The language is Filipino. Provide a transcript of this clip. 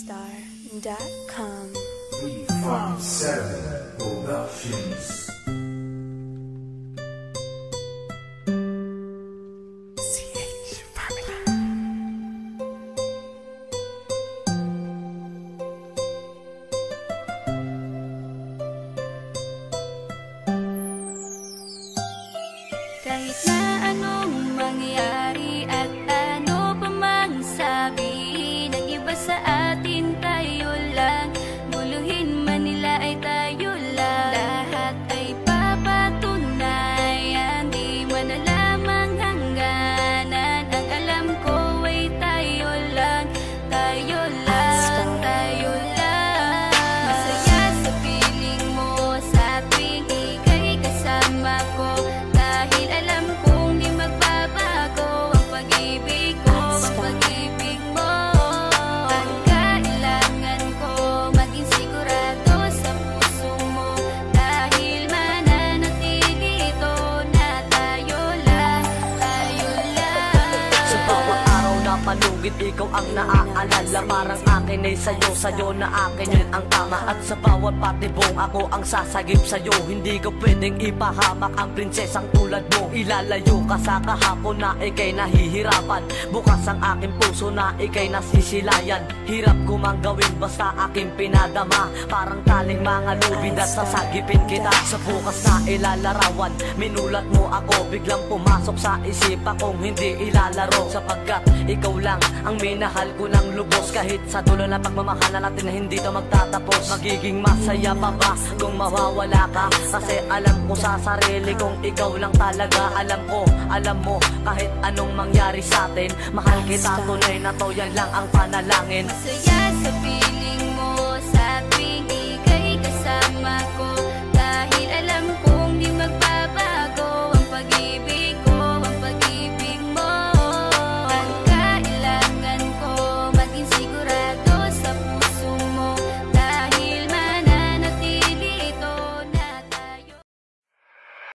Star.com. 357 Productions. Kahit na anong mangyari at ano pa mang sabihin ng iba sa atin, tayo lang. Guluhin man nila ay tayo lang. Lahat ay papatunayan, di man alamang hangganan. Ang alam ko ay tayo lang, tayo lang, tayo lang. Masaya sa piling mo sa tuwing ika'y kasama ko. Dahil alam kong di magbabago ang pag-ibig ko, ang pag-ibig mo. Ang kailangan ko maging sigurado sa puso mo. Dahil mananatili ito na tayo lang, tayo lang. Sa bawat araw na palugit, ikaw ang naaalala. Parang akin ay sa'yo, sa'yo na akin yun ang tama. At sa bawat patibong ako ang sasagip sa'yo. Hindi ko pwedeng ipahamak ang prinsesang tulad mo. Ilalayo ka sa kahapon na ikay nahihirapan. Bukas ang aking puso na ikay nasisilayan. Hirap ko mang gawin basta aking pinadama. Parang taling mga lubid at sasagipin kita. Sa bukas na ilalarawan, minulat mo ako. Biglang pumasok sa isipa kong hindi ilalaro. Sapagkat ikaw lang ang minahal ko ng lubos. Kahit sa dulo na pagmamahalan natin na hindi to magtatapos. Magiging masaya pa ba kung mawawala ka? Kasi alam ko sa sarili kong ikaw lang talaga. Alam ko, alam mo, kahit anong mangyari sa atin, mahal kita tunay na to, yan lang ang panalangin. Masaya sa piling